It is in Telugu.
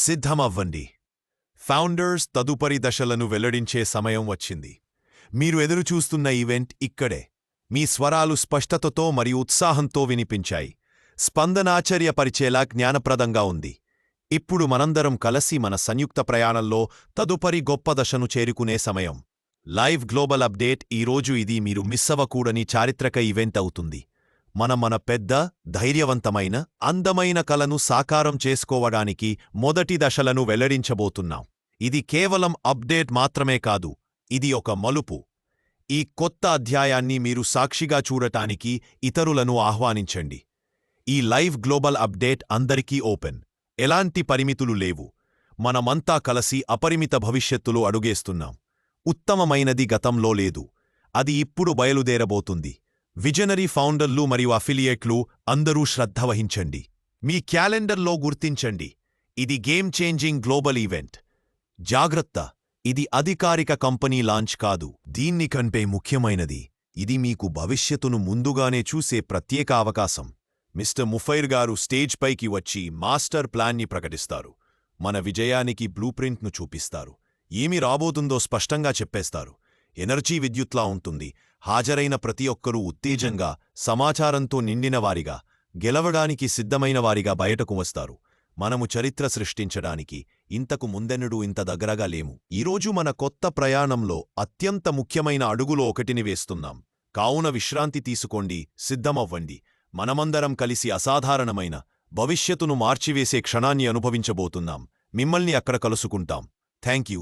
సిద్ధమవ్వండి. ఫౌండర్స్ తదుపరి దశలను వెల్లడించే సమయం వచ్చింది. మీరు ఎదురుచూస్తున్న ఈవెంట్ ఇక్కడే. మీ స్వరాలు స్పష్టతతో మరియు ఉత్సాహంతో వినిపించాయి. స్పందనాశ్చర్యపరిచేలా జ్ఞానప్రదంగా ఉంది. ఇప్పుడు మనందరం కలిసి మన సంయుక్త ప్రయాణంలో తదుపరి గొప్ప దశను చేరుకునే సమయం. Live global update. ఈరోజు ఇది మీరు మిస్సవకూడని చారిత్రక ఈవెంట్ అవుతుంది. మన పెద్ద, ధైర్యవంతమైన, అందమైన కలను సాకారం చేసుకోవడానికి మొదటి దశలను వెల్లడించబోతున్నాం. ఇది కేవలం అప్డేట్ మాత్రమే కాదు, ఇది ఒక మలుపు. ఈ కొత్త అధ్యాయాన్ని మీరు సాక్షిగా చూడటానికి ఇతరులను ఆహ్వానించండి. ఈ లైవ్ గ్లోబల్ అప్డేట్ అందరికీ ఓపెన్. ఎలాంటి పరిమితులు లేవు. మనమంతా కలసి అపరిమిత భవిష్యత్తులో అడుగేస్తున్నాం. ఉత్తమమైనది గతంలో లేదు, అది ఇప్పుడు బయలుదేరబోతుంది. విజనరీ ఫౌండర్లు మరియు అఫిలియేట్లు అందరూ శ్రద్ధ వహించండి. మీ క్యాలెండర్లో గుర్తించండి, ఇది గేమ్ చేంజింగ్ గ్లోబల్ ఈవెంట్. జాగ్రత్త, ఇది అధికారిక కంపెనీ లాంచ్ కాదు. దీన్ని కంటే ముఖ్యమైనది, ఇది మీకు భవిష్యత్తును ముందుగానే చూసే ప్రత్యేక అవకాశం. మిస్టర్ ముఫైర్ గారు స్టేజ్ పైకి వచ్చి మాస్టర్ ప్లాన్ని ప్రకటిస్తారు. మన విజయానికి బ్లూప్రింట్ను చూపిస్తారు. ఏమి రాబోతుందో స్పష్టంగా చెప్పేస్తారు. ఎనర్జీ విద్యుత్లా ఉంటుంది. హాజరైన ప్రతి ఒక్కరూ ఉత్తేజంగా, సమాచారంతో నిండినవారిగా, గెలవడానికి సిద్ధమైనవారిగా బయటకు వస్తారు. మనము చరిత్ర సృష్టించడానికి ఇంతకు ముందెన్నడూ ఇంత దగ్గరగా లేము. ఈరోజు మన కొత్త ప్రయాణంలో అత్యంత ముఖ్యమైన అడుగులో ఒకటిని వేస్తున్నాం. కావున విశ్రాంతి తీసుకోండి, సిద్ధమవ్వండి. మనమందరం కలిసి అసాధారణమైన భవిష్యత్తును మార్చివేసే క్షణాన్ని అనుభవించబోతున్నాం. మిమ్మల్ని అక్కడ కలుసుకుంటాం. Thank you.